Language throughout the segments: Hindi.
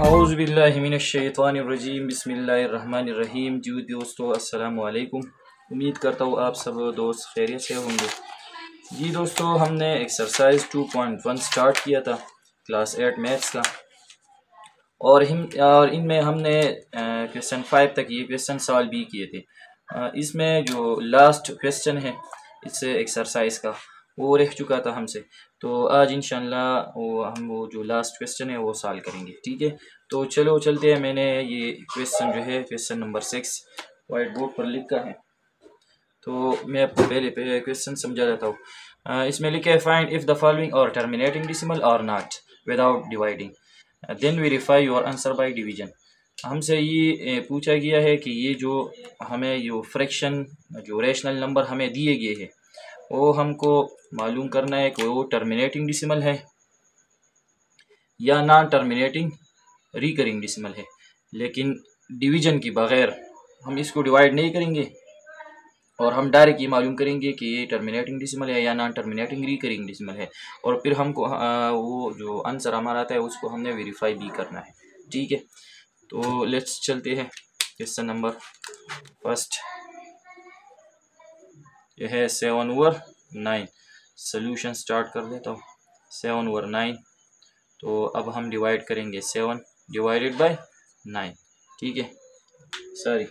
औज़ुबिल्लाहिमिनश्शैतानिर्रजीम बिस्मिल्लाहिर्रहमानिर्रहीम। जी दोस्तों, अस्सलाम वालेकुम। उम्मीद करता हूँ आप सब दोस्त खैरियत से होंगे। जी दोस्तों, हमने एक्सरसाइज 2.1 स्टार्ट किया था क्लास 8 मैथ्स का, और इनमें हमने क्वेश्चन 5 तक ये क्वेश्चन सॉल्व भी किए थे। इसमें जो लास्ट क्वेश्चन है इस एक्सरसाइज का वो रह चुका था हमसे, तो आज इंशाल्लाह हम वो जो लास्ट क्वेश्चन है वो सॉल्व करेंगे। ठीक है, तो चलो चलते हैं। मैंने ये क्वेश्चन जो है क्वेश्चन नंबर 6 वाइट बोर्ड पर लिखा है, तो मैं आपको पहले क्वेश्चन समझा देता हूँ। इसमें लिखा है find if the following are terminating decimal or not without dividing, then verify your answer by division. हमसे ये पूछा गया है कि ये जो हमें जो फ्रैक्शन जो रेशनल नंबर हमें दिए गए हैं वो हमको मालूम करना है कि वो टर्मिनेटिंग डिसिमल है या नॉन टर्मिनेटिंग रिकरिंग डिसिमल है। लेकिन डिवीजन के बगैर हम इसको डिवाइड नहीं करेंगे और हम डायरेक्ट ये मालूम करेंगे कि ये टर्मिनेटिंग डिसिमल है या नॉन टर्मिनेटिंग रिकरिंग डिसिमल है, और फिर हमको वो जो आंसर हमारा आता है उसको हमने वेरीफाई भी करना है। ठीक है, तो लेट्स चलते हैं। क्वेश्चन नंबर फर्स्ट यह है 7/9। सोल्यूशन स्टार्ट कर देता हूँ। 7/9, तो अब हम डिवाइड करेंगे 7 डिवाइडेड बाय 9। ठीक है, सॉरी,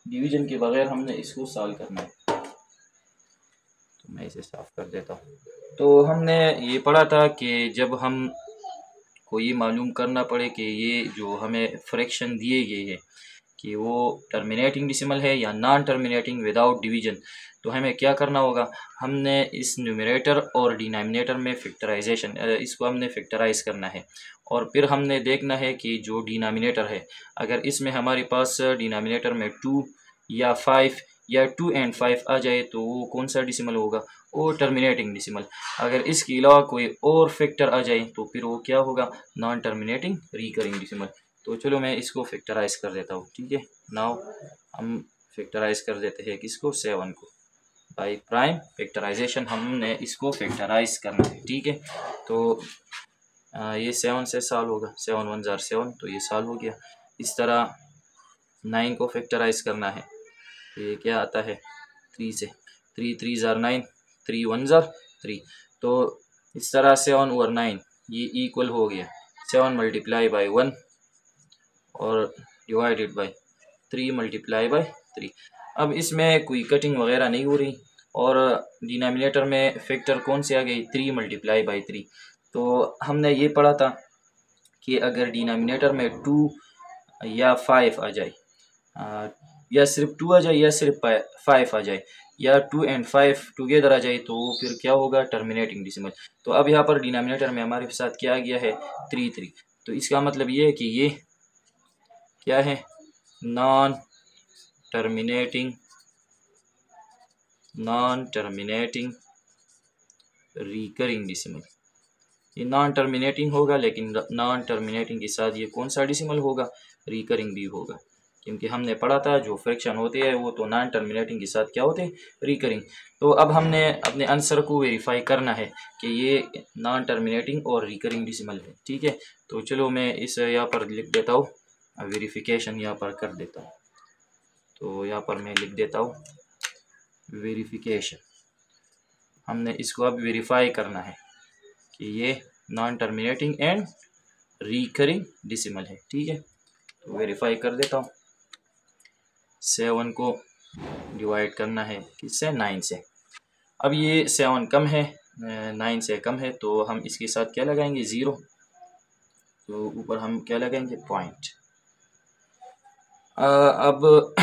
डिवीजन के बगैर हमने इसको सॉल्व करना है, तो मैं इसे साफ कर देता हूँ। तो हमने ये पढ़ा था कि जब हम को ये मालूम करना पड़े कि ये जो हमें फ्रैक्शन दिए गए हैं कि वो टर्मिनेटिंग डिसिमल है या नॉन टर्मिनेटिंग विदाउट डिवीजन, तो हमें क्या करना होगा, हमने इस न्यूमरेटर और डिनोमिनेटर में फैक्टराइजेशन इसको हमने फैक्टराइज करना है, और फिर हमने देखना है कि जो डिनोमिनेटर है अगर इसमें हमारे पास डिनोमिनेटर में 2 या 5 या 2 and 5 आ जाए तो वो कौन सा डिसिमल होगा, वो टर्मिनेटिंग डिसिमल। अगर इसके अलावा कोई और फैक्टर आ जाए तो फिर वो क्या होगा, नॉन टर्मिनेटिंग रिकरिंग डिसिमल। तो चलो मैं इसको फैक्टराइज कर देता हूँ। ठीक है, नाउ हम फैक्टराइज कर देते हैं किसको, 7 को। बाई प्राइम फैक्टराइजेशन हमने इसको फैक्टराइज करना है। ठीक है, तो ये 7 से सॉल्व होगा, 7 1 जार 7, तो ये सॉल्व हो गया। इस तरह 9 को फैक्टराइज करना है, तो ये क्या आता है 3 से, 3 3 जार 9, 3 1 जार 3, तो इस तरह 7/9 ये इक्वल हो गया 7 मल्टीप्लाई बाई 1 और डिवाइडेड बाई 3 मल्टीप्लाई बाई 3। अब इसमें कोई कटिंग वगैरह नहीं हो रही, और डिनोमिनेटर में फैक्टर कौन से आ गई, 3 मल्टीप्लाई बाई 3। तो हमने ये पढ़ा था कि अगर डिनोमिनेटर में 2 या 5 आ जाए, या सिर्फ 2 आ जाए या सिर्फ 5 आ जाए, या 2 and 5 टुगेदर आ जाए, तो फिर क्या होगा, टर्मिनेटिंग डिसिमल। तो अब यहाँ पर डिनोमिनेटर में हमारे साथ क्या आ गया है 3 3, तो इसका मतलब ये है कि ये क्या है, नॉन टर्मिनेटिंग रिकरिंग डिसिमल। ये नॉन टर्मिनेटिंग होगा, लेकिन नॉन टर्मिनेटिंग के साथ ये कौन सा डिसिमल होगा, रिकरिंग भी होगा, क्योंकि हमने पढ़ा था जो फ्रैक्शन होते हैं वो तो नॉन टर्मिनेटिंग के साथ क्या होते हैं, रिकरिंग। तो अब हमने अपने आंसर को वेरीफाई करना है कि ये नॉन टर्मिनेटिंग और रिकरिंग डिसिमल है। ठीक है, तो चलो मैं इस यहाँ पर लिख देता हूँ, वेरिफिकेशन यहाँ पर कर देता हूँ। तो यहाँ पर मैं लिख देता हूँ वेरिफिकेशन। हमने इसको अब वेरीफाई करना है कि ये non terminating and recurring decimal है। ठीक है, तो वेरीफाई कर देता हूँ। 7 को डिवाइड करना है किससे, 9 से। अब ये 7 कम है, 9 से कम है, तो हम इसके साथ क्या लगाएंगे, 0। तो ऊपर हम क्या लगाएंगे, पॉइंट। अब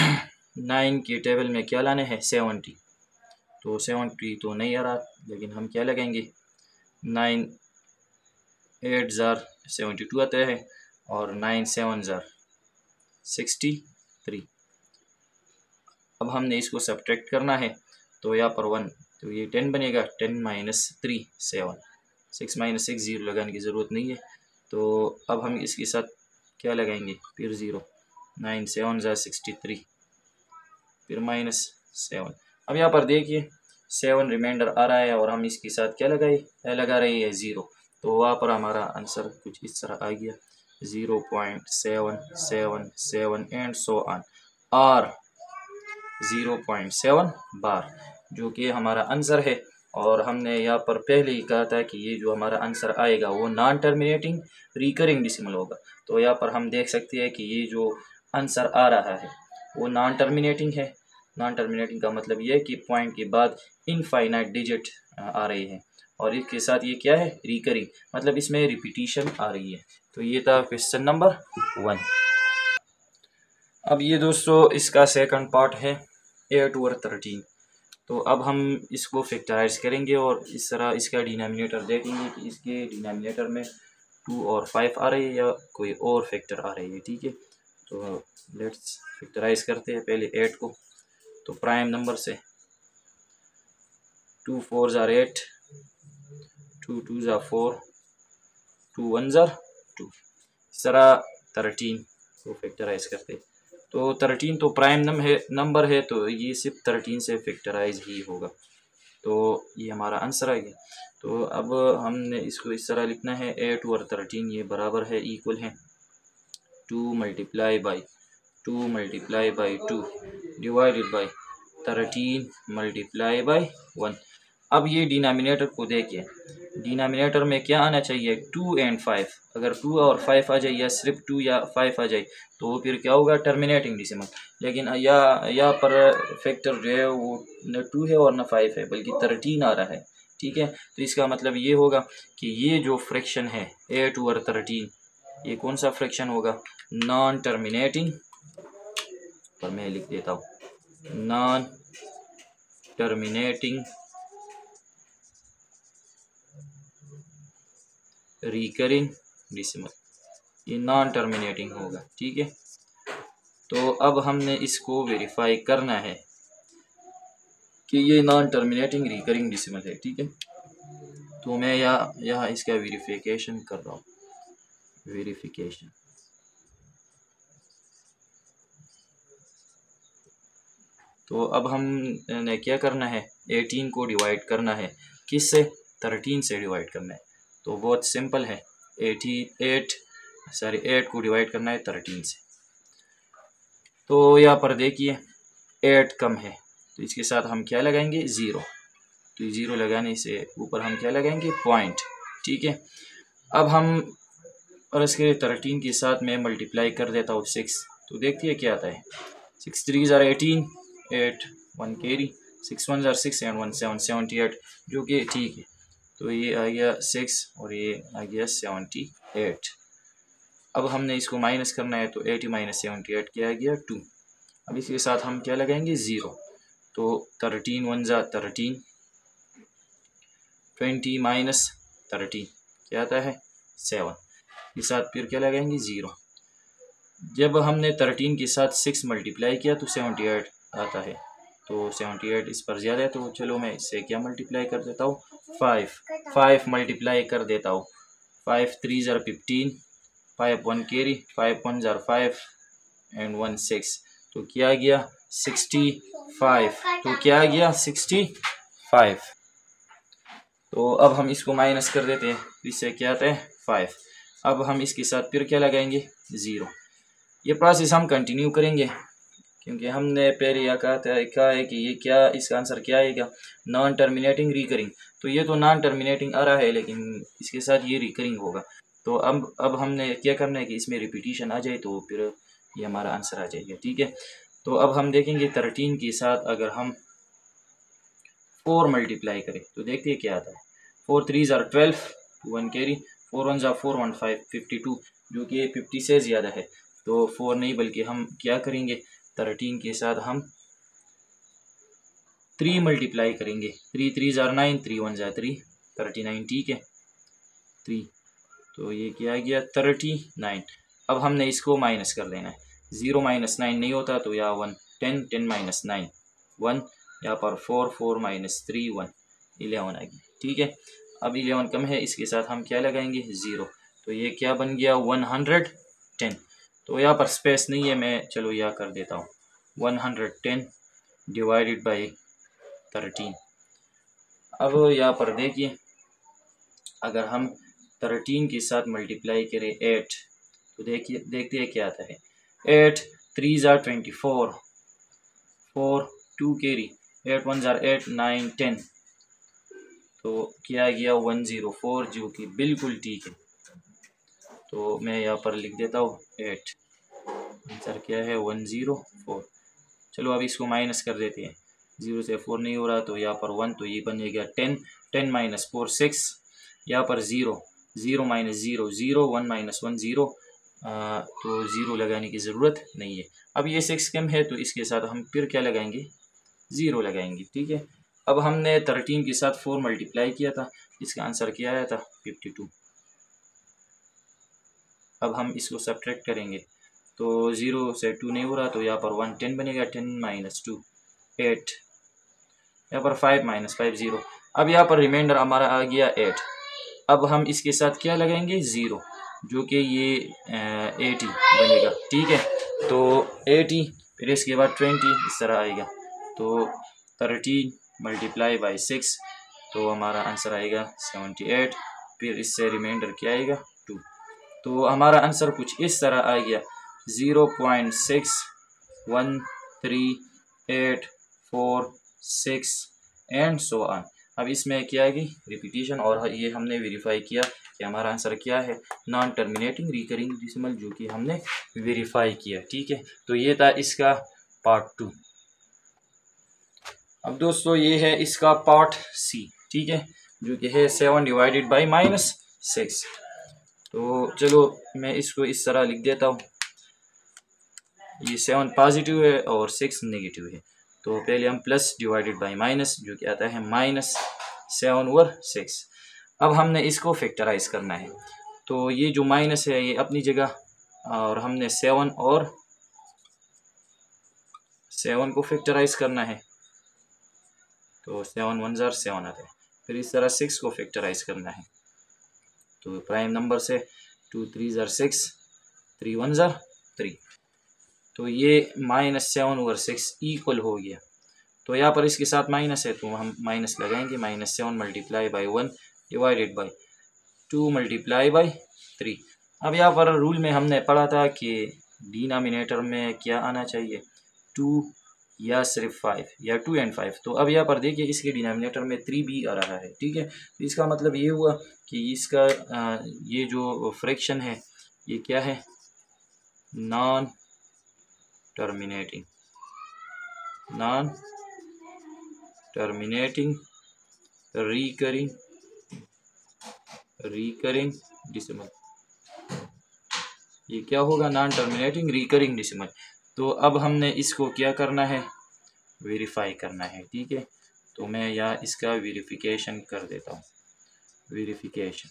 9 के टेबल में क्या लाने हैं, 70। तो 70 तो नहीं आ रहा, लेकिन हम क्या लगाएंगे, 9 8 जार 72 आता है, और 9 7 जार 63। अब हमने इसको सब्ट्रैक्ट करना है, तो यहाँ पर 1, तो ये 10 बनेगा, 10 माइनस 3 7, 6 माइनस 6 0 लगाने की ज़रूरत नहीं है। तो अब हम इसके साथ क्या लगाएंगे, फिर 0, 9 7 जार 63, फिर माइनस 7। अब यहाँ पर देखिए 7 रिमाइंडर आ रहा है, और हम इसके साथ क्या लगा रहे हैं, 0। तो वहाँ पर हमारा आंसर कुछ इस तरह आ गया। 0.777 एंड सो ऑन, और 0.7 बार, जो कि हमारा आंसर है। और हमने यहाँ पर पहले ही कहा था कि ये जो हमारा आंसर आएगा वो नॉन टर्मिनेटिंग रिकरिंग डिसिमल होगा। तो यहाँ पर हम देख सकते हैं कि ये जो आंसर आ रहा है वो नॉन टर्मिनेटिंग है। नॉन टर्मिनेटिंग का मतलब ये है कि पॉइंट के बाद इनफाइनाइट डिजिट आ रही है, और इसके साथ ये क्या है, रिकरिंग, मतलब इसमें रिपीटिशन आ रही है। तो ये था क्वेश्चन नंबर 1। अब ये दोस्तों इसका सेकंड पार्ट है 8/13। तो अब हम इसको फैक्टराइज करेंगे और इस तरह इसका डिनोमिनेटर देखेंगे कि इसके डिनोमिनेटर में 2 और 5 आ रही है या कोई और फैक्टर आ रही है। ठीक है, तो लेट्स फैक्टराइज करते हैं पहले 8 को। तो प्राइम नंबर से 2 4 ज़ार 8, 2 2 ज़ार 4, 2 1 ज़ार 2, इस तरह 13 को फैक्टराइज करते हैं। तो 13 तो प्राइम नंबर है, तो ये सिर्फ 13 से फैक्टराइज ही होगा। तो ये हमारा आंसर आ गया। तो अब हमने इसको इस तरह लिखना है, 8 और 13 ये बराबर है, इक्वल है 2 multiply by 2 multiply by 2 divided by 13 multiply by 1। अब ये डिनोमिनेटर को देखिए, डिनोमिनेटर में क्या आना चाहिए, 2 एंड 5। अगर 2 और 5 आ जाए या सिर्फ 2 या 5 आ जाए तो फिर क्या होगा, टर्मिनेटिंग डिसिमल। लेकिन यहाँ पर फैक्टर जो है वो न 2 है और न 5 है, बल्कि 13 आ रहा है। ठीक है, तो इसका मतलब ये होगा कि ये जो फ्रैक्शन है 8/13, ये कौन सा फ्रैक्शन होगा, नॉन टर्मिनेटिंग, पर मैं लिख देता हूँ, नॉन टर्मिनेटिंग रिकरिंग डिसिमल, ये नॉन टर्मिनेटिंग होगा। ठीक है, तो अब हमने इसको वेरीफाई करना है कि ये नॉन टर्मिनेटिंग रिकरिंग डिसिमल है। ठीक है, तो मैं यहाँ इसका वेरिफिकेशन कर रहा हूँ, वेरिफिकेशन। तो अब हमने क्या करना है, 18 को डिवाइड करना है, किस से, 13 से डिवाइड करना है। तो बहुत सिंपल है, 8 को डिवाइड करना है 13 से। तो यहाँ पर देखिए 8 कम है, तो इसके साथ हम क्या लगाएंगे, 0। तो 0 लगाने से ऊपर हम क्या लगाएंगे, पॉइंट। ठीक है, अब हम और इसके 13 के साथ मैं मल्टीप्लाई कर देता हूँ 6। तो देखिए क्या आता है, 6 3 ज़ार 18, 8 1 कैरी, 6 1 ज़ार 6 एंड 1 7 78, जो कि ठीक है। तो ये आ गया 6 और ये आ गया 78। अब हमने इसको माइनस करना है, तो 80 माइनस 78 क्या आ गया, 2। अब इसके साथ हम क्या लगाएंगे, 0। तो 13 1 ज़ार 13, 20 माइनस 13 क्या आता है, 7। के साथ फिर क्या लगाएंगे, 0। जब हमने 13 के साथ 6 मल्टीप्लाई किया तो 78 आता है। तो 78 इस पर ज़्यादा है, तो चलो मैं इससे क्या मल्टीप्लाई कर देता हूँ, 5 मल्टीप्लाई कर देता हूँ। 5 3 ज़ार 15, 5 1 कैरी, 5 1 ज़ार 5 एंड 1 6, तो क्या गया 65। तो क्या गया 65। तो अब हम इसको माइनस कर देते हैं, इससे क्या आता है, 5। अब हम इसके साथ फिर क्या लगाएंगे, 0। ये प्रोसेस हम कंटिन्यू करेंगे, क्योंकि हमने पहले यह कहा है कि ये क्या, इसका आंसर क्या आएगा, नॉन टर्मिनेटिंग रिकरिंग। तो ये तो नॉन टर्मिनेटिंग आ रहा है, लेकिन इसके साथ ये रिकरिंग होगा। तो अब हमने क्या करना है कि इसमें रिपीटिशन आ जाए तो फिर ये हमारा आंसर आ जाएगा। ठीक है, तो अब हम देखेंगे 13 के साथ अगर हम 4 मल्टीप्लाई करें तो देखते हैं क्या आता है। 4 3 ज़ार 12, 1 कैरी, 4 1 ज़ार 4 1 5 52, जो कि 50 से ज़्यादा है। तो 4 नहीं बल्कि हम क्या करेंगे, 13 के साथ हम 3 मल्टीप्लाई करेंगे। 3 3 ज़ार 9, 3 1 ज़ार 3, 39। ठीक है, 3, तो ये क्या आ गया 39। अब हमने इसको माइनस कर देना है, 0 माइनस 9 नहीं होता, तो यहाँ 1 10 10 माइनस 9 1, यहाँ पर 4 4 माइनस 3 1 11 आ गया। ठीक है, अब 11 कम है, इसके साथ हम क्या लगाएंगे, 0। तो ये क्या बन गया 110। तो यहाँ पर स्पेस नहीं है, मैं चलो यह कर देता हूँ 110 डिवाइडेड बाई 13। अब यहाँ पर देखिए, अगर हम 13 के साथ मल्टीप्लाई करें 8, तो देखिए देखते हैं क्या आता है। 8 3 ज़ार 24, 4 2 कैरी, 8 1 ज़ार 8, 9 10, तो किया गया 104, जो कि बिल्कुल ठीक है। तो मैं यहाँ पर लिख देता हूँ 8, आंसर क्या है 104। चलो अब इसको माइनस कर देते हैं, 0 से 4 नहीं हो रहा तो यहाँ पर 1, तो ये बनेगा 10, 10 माइनस 4 6, यहाँ पर 0, 0 माइनस 0 0, 1 माइनस 1 0, तो 0 लगाने की ज़रूरत नहीं है। अब ये 6 कम है तो इसके साथ हम फिर क्या लगाएंगे, 0 लगाएंगे, ठीक है। अब हमने 13 के साथ 4 मल्टीप्लाई किया था, इसका आंसर क्या आया था 52। अब हम इसको सब्ट्रैक्ट करेंगे तो 0 से 2 नहीं हो रहा तो यहाँ पर 1 10 बनेगा, 10 माइनस 2 8, यहाँ पर 5 माइनस 5 0। अब यहाँ पर रिमाइंडर हमारा आ गया 8। अब हम इसके साथ क्या लगाएंगे 0, जो कि ये 80 बनेगा, ठीक है। तो 80 फिर इसके बाद 20 इस तरह आएगा, तो 13 मल्टीप्लाई बाई 6, तो हमारा आंसर आएगा 78। फिर इससे रिमाइंडर क्या आएगा 2, तो हमारा आंसर कुछ इस तरह आ गया 0.613846 एंड सो ऑन। अब इसमें क्या आएगी रिपीटिशन, और ये हमने वेरीफाई किया कि हमारा आंसर क्या है, नॉन टर्मिनेटिंग रिकरिंग डेसिमल, जो कि हमने वेरीफाई किया, ठीक है। तो ये था इसका पार्ट 2। अब दोस्तों ये है इसका पार्ट सी, ठीक है, जो कि है 7 डिवाइडेड बाई -6। तो चलो मैं इसको इस तरह लिख देता हूँ, ये 7 पॉजिटिव है और 6 नेगेटिव है। तो पहले हम प्लस डिवाइडेड बाई माइनस, जो कि आता है -7/6। अब हमने इसको फैक्टराइज करना है, तो ये जो माइनस है ये अपनी जगह, और हमने 7 और 7 को फैक्टराइज करना है, तो 7 1 ज़ार 7 आता है। फिर इस तरह 6 को फैक्टराइज करना है, तो प्राइम नंबर से 2 3 ज़ार 6, 3 1 ज़ार 3, तो ये -7/6 इक्वल हो गया। तो यहाँ पर इसके साथ माइनस है तो हम माइनस लगाएंगे, -7 multiply by 1 divided by 2 multiply by 3। अब यहाँ पर रूल में हमने पढ़ा था कि डिनोमिनेटर में क्या आना चाहिए, 2 या सिर्फ 5 या 2 एंड 5। तो अब यहाँ पर देखिए इसके डिनोमिनेटर में 3 भी आ रहा है, ठीक है। तो इसका मतलब ये हुआ कि इसका ये जो फ्रैक्शन है ये क्या है, नॉन टर्मिनेटिंग रिकरिंग डेसिमल। ये क्या होगा, नॉन टर्मिनेटिंग रिकरिंग डेसिमल। तो अब हमने इसको क्या करना है, वेरीफाई करना है, ठीक है। तो मैं यहाँ इसका वेरिफिकेशन कर देता हूँ, वेरिफिकेशन।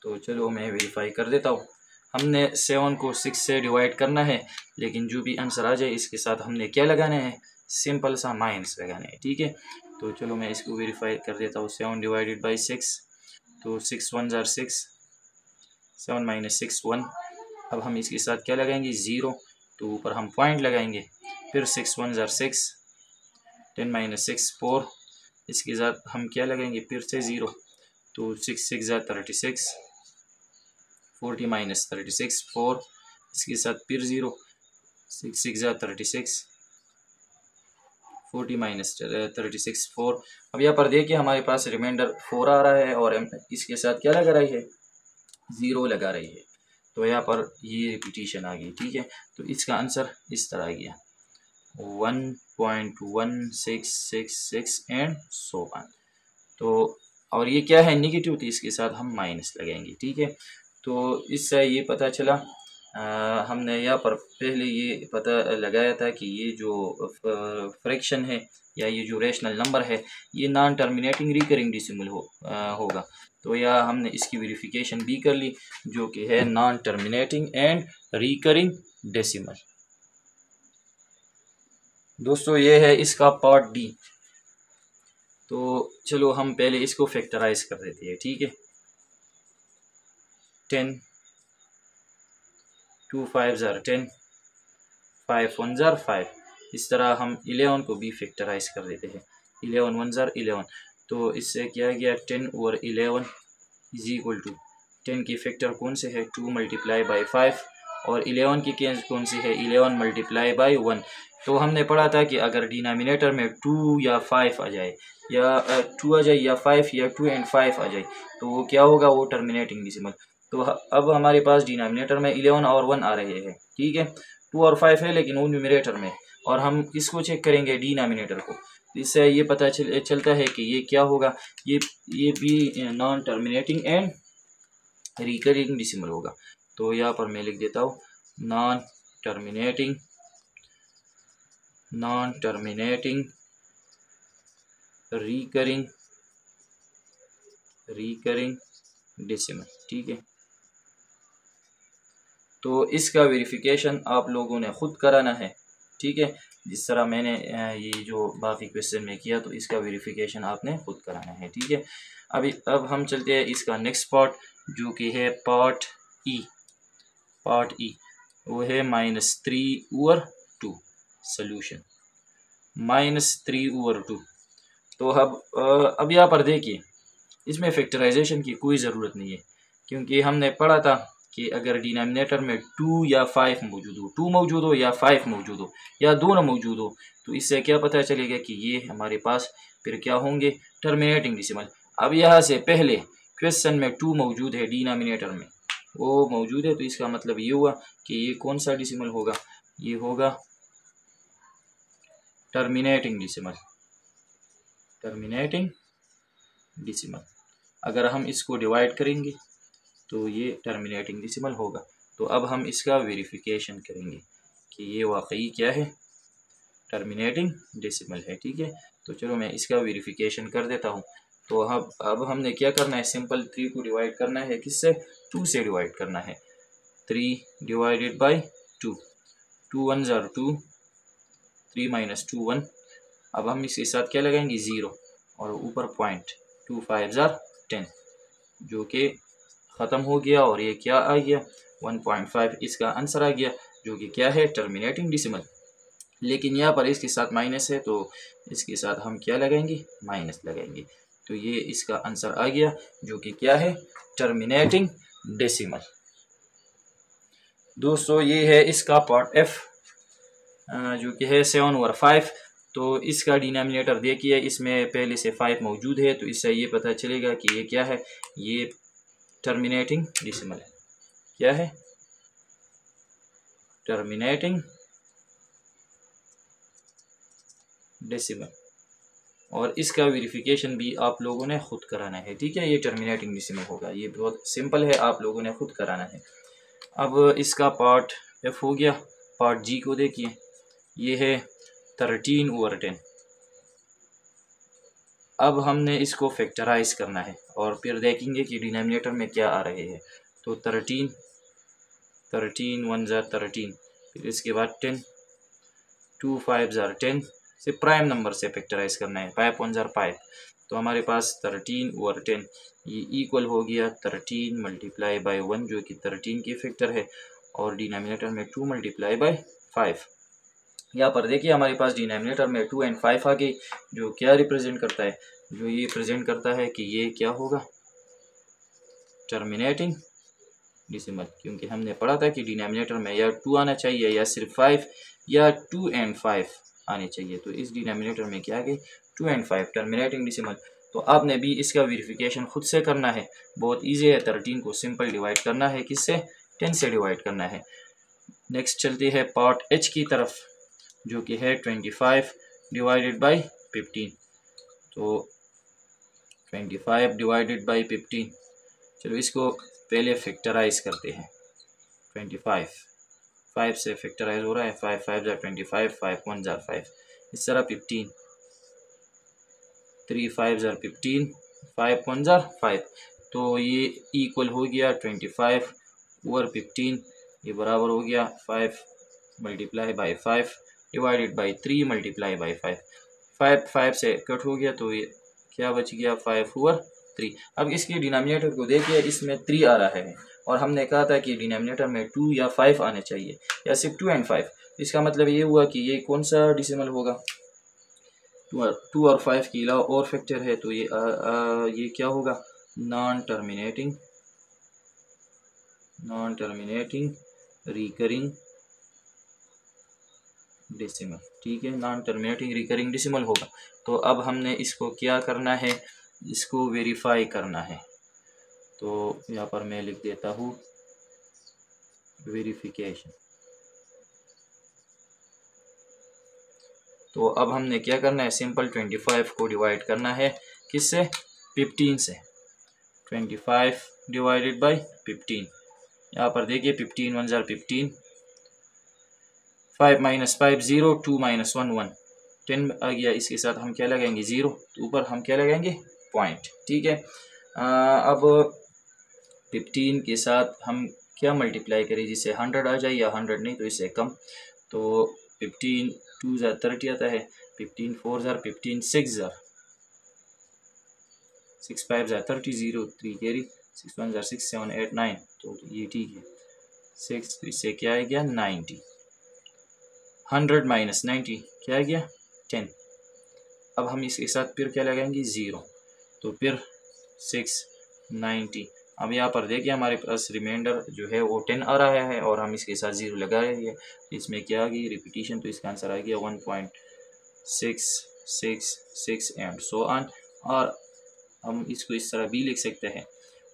तो चलो मैं वेरीफाई कर देता हूँ। हमने 7 को 6 से डिवाइड करना है, लेकिन जो भी आंसर आ जाए इसके साथ हमने क्या लगाना है, सिंपल सा माइनस लगाना है, ठीक है। तो चलो मैं इसको वेरीफाई कर देता हूँ, 7 डिवाइडेड बाई 6, तो 6 1 ज़ार 6, 7 माइनस 6 1। अब हम इसके साथ क्या लगाएंगे 0, तो ऊपर हम पॉइंट लगाएंगे, फिर 6 1 ज़ार 6, 10 माइनस 6 4, इसके साथ हम क्या लगाएंगे फिर से 0, तो 6 6 ज़ार 36, 40 माइनस 36 4, इसके साथ फिर 0, 6 6 ज़ार 36, 40 माइनस 36 4। अब यहाँ पर देखिए हमारे पास रिमाइंडर 4 आ रहा है और हम इसके साथ क्या लगा रही है, 0 लगा रही है। तो यहाँ पर ये रिपीटिशन आ गई, ठीक है। तो इसका आंसर इस तरह आ गया 1.1666 एंड सो ऑन। तो और ये क्या है, नेगेटिव, तो इसके साथ हम माइनस लगाएंगे, ठीक है। तो इससे ये पता चला, हमने यहाँ पर पहले ये पता लगाया था कि ये जो फ्रैक्शन है या ये जो रेशनल नंबर है ये नॉन टर्मिनेटिंग रिकरिंग डेसिमल होगा। तो यह हमने इसकी वेरिफिकेशन भी कर ली, जो कि है non terminating and recurring decimal. दोस्तों ये है इसका पार्ट डी। तो चलो हम पहले इसको फैक्टराइज कर देते हैं, ठीक है। 10 2 5 ज़ार 10, 5 1 ज़ार 5। इस तरह हम 11 को भी फैक्टराइज कर देते हैं, 11 1 ज़ार 11। तो इससे क्या गया 10/11 इज इक्वल टू 10 की फैक्टर कौन से है 2 मल्टीप्लाई बाई 5 और 11 की केस कौन सी है 11 मल्टीप्लाई बाई 1। तो हमने पढ़ा था कि अगर डिनोमिनेटर में 2 या 5 आ जाए या 2 आ जाए या 5 या 2 एंड 5 आ जाए तो वो क्या होगा, वो टर्मिनेटिंग डेसिमल। तो अब हमारे पास डिनोमिनेटर में 11 और 1 आ रहे हैं, ठीक है, 2 और 5 है लेकिन वो न्यूमरेटर में, और हम किसको चेक करेंगे डिनोमिनेटर को। इससे ये पता चलता है कि ये क्या होगा, ये भी non terminating and recurring decimal होगा। तो यहाँ पर मैं लिख देता हूँ नॉन टर्मिनेटिंग रिकरिंग डेसिमल, ठीक है। तो इसका वेरिफिकेशन आप लोगों ने खुद कराना है, ठीक है, जिस तरह मैंने ये जो बाकी क्वेश्चन में किया, तो इसका वेरिफिकेशन आपने खुद कराना है, ठीक है। अब हम चलते हैं इसका नेक्स्ट पार्ट जो कि है पार्ट ई। वो है -3/2 सॉल्यूशन, -3/2। तो अब यहाँ पर देखिए, इसमें फैक्टराइजेशन की कोई ज़रूरत नहीं है, क्योंकि हमने पढ़ा था कि अगर डिनोमिनेटर में 2 या 5 मौजूद हो, 2 मौजूद हो या 5 मौजूद हो या दोनों मौजूद हो, तो इससे क्या पता चलेगा कि ये हमारे पास फिर क्या होंगे, टर्मिनेटिंग डेसिमल। अब यहाँ से पहले क्वेश्चन में 2 मौजूद है डिनोमिनेटर में, वो मौजूद है, तो इसका मतलब ये हुआ कि ये कौन सा डेसिमल होगा, ये होगा टर्मिनेटिंग डेसिमल। अगर हम इसको डिवाइड करेंगे तो ये टर्मिनेटिंग डेसिमल होगा। तो अब हम इसका वेरिफिकेशन करेंगे कि ये वाकई क्या है, टर्मिनेटिंग डेसिमल है, ठीक है। तो चलो मैं इसका वेरिफिकेशन कर देता हूँ। तो अब हमने क्या करना है, सिंपल 3 को डिवाइड करना है, किससे, 2 से डिवाइड करना है। 3 डिवाइडेड बाई 2, 2 1 ज़ार 2, 3 - 2 1। अब हम इसके साथ क्या लगाएंगे, 0 और ऊपर पॉइंट, 2 5 ज़ार 10, जो कि ख़त्म हो गया, और ये क्या आ गया 1.5 इसका आंसर आ गया, जो कि क्या है, टर्मिनेटिंग डेसिमल। लेकिन यहाँ पर इसके साथ माइनस है, तो इसके साथ हम क्या लगाएंगे, माइनस लगाएंगे। तो ये इसका आंसर आ गया, जो कि क्या है, टर्मिनेटिंग डेसिमल। दोस्तों ये है इसका पार्ट एफ, जो कि है 7/5। तो इसका डिनोमिनेटर देखिए, इसमें पहले से 5 मौजूद है, तो इससे ये पता चलेगा कि ये क्या है, ये टर्मिनेटिंग डेसिमल है। क्या है, टर्मिनेटिंग डेसिमल। और इसका वेरिफिकेशन भी आप लोगों ने खुद कराना है, ठीक है। ये टर्मिनेटिंग डेसिमल होगा, ये बहुत सिंपल है, आप लोगों ने खुद कराना है। अब इसका पार्ट एफ हो गया। पार्ट जी को देखिए, ये है 13/10। अब हमने इसको फैक्टराइज करना है और फिर देखेंगे कि डिनोमिनेटर में क्या आ रहे हैं। तो 13 1 ज़ार 13, फिर इसके बाद 10, 2 5 ज़ार 10 से प्राइम नंबर से फैक्टराइज करना है, 5 1 ज़ार 5। तो हमारे पास 13/10 ये इक्वल हो गया 13 मल्टीप्लाई बाई 1, जो कि 13 की फैक्टर है, और डिनोमिनेटर में 2 मल्टीप्लाई बाई 5। यहाँ पर देखिए हमारे पास डिनोमिनेटर में 2 एंड 5 आ गई, जो क्या रिप्रेजेंट करता है, जो ये प्रेजेंट करता है कि ये क्या होगा, टर्मिनेटिंग डेसिमल। क्योंकि हमने पढ़ा था कि डिनोमिनेटर में या 2 आना चाहिए या सिर्फ 5 या 2 एंड 5 आने चाहिए। तो इस डिनोमिनेटर में क्या आ गई, 2 एंड 5 टर्मिनेटिंग डेसिमल। तो आपने भी इसका वेरिफिकेशन खुद से करना है, बहुत ईजी है। 13 को सिंपल डिवाइड करना है, किससे, 10 से डिवाइड करना है। नेक्स्ट चलती है पार्ट एच की तरफ, जो कि है 25 डिवाइडेड बाई 15। तो 25 डिवाइडेड बाई 15, चलो इसको पहले फैक्टराइज करते हैं। 25 5 से फैक्टराइज हो रहा है, 5 5 ज़ार 25, 5 1 ज़ार 5, इस तरह 15, 3 5 ज़ार 15, 5 1 ज़ार 5। तो ये इक्वल हो गया 25/15, ये बराबर हो गया 5 multiply by 5 divided by 3 multiply by 5। 5 5 से कट हो गया, तो ये क्या बच गया, 5/3। अब इसकी डिनोमिनेटर को देखिए, इसमें 3 आ रहा है, और हमने कहा था कि डिनोमिनेटर में 2 या 5 आने चाहिए, या सिर्फ 2 एंड 5। इसका मतलब ये हुआ कि ये कौन सा डेसिमल होगा, 2 और 5 के अलावा और फैक्टर है, तो ये क्या होगा, non terminating non terminating recurring decimal. ठीक है, नॉन टर्मिनेटिंग रिकरिंग डेसिमल होगा। तो अब हमने इसको क्या करना है, इसको वेरीफाई करना है। तो यहाँ पर मैं लिख देता हूँ वेरिफिकेशन। तो अब हमने क्या करना है, सिंपल 25 को डिवाइड करना है किससे, 15 से। 25 डिवाइडेड बाई 15, यहाँ पर देखिए 15 1 ज़ार 15, 5 माइनस 5 0, 2 माइनस 1 1, 10 आ गया। इसके साथ हम क्या लगाएंगे 0, तो ऊपर हम क्या लगाएंगे पॉइंट। ठीक है, अब 15 के साथ हम क्या मल्टीप्लाई करें जिससे 100 आ जाए, या 100 नहीं तो इससे कम। तो 15 2 ज़ार 30 आता है, 15 4 ज़ार 15, 6 ज़ार 6 5 ज़ार 30, 0 3 कैरी, 6 1 ज़ार 6 7 8 9, तो ये ठीक है 6, तो इससे क्या आ गया 90। 100 माइनस 90 क्या आ गया 10। अब हम इसके साथ फिर क्या लगाएंगे 0, तो फिर 6 90। अब यहाँ पर देखिए हमारे पास रिमाइंडर जो है वो 10 आ रहा है और हम इसके साथ 0 लगा रहे हैं। इसमें क्या आ गई रिपीटिशन, तो इसका आंसर आ गया 1.666 एंड सो ऑन। और हम इसको इस तरह भी लिख सकते हैं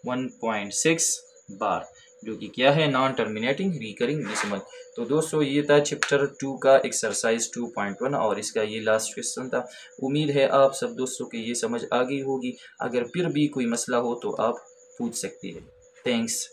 1.6 बार, जो कि क्या है नॉन टर्मिनेटिंग रिकरिंग डेसिमल। तो दोस्तों ये था चैप्टर 2 का एक्सरसाइज 2.1 और इसका ये लास्ट क्वेश्चन था। उम्मीद है आप सब दोस्तों को ये समझ आ गई होगी। अगर फिर भी कोई मसला हो तो आप पूछ सकते हैं। थैंक्स।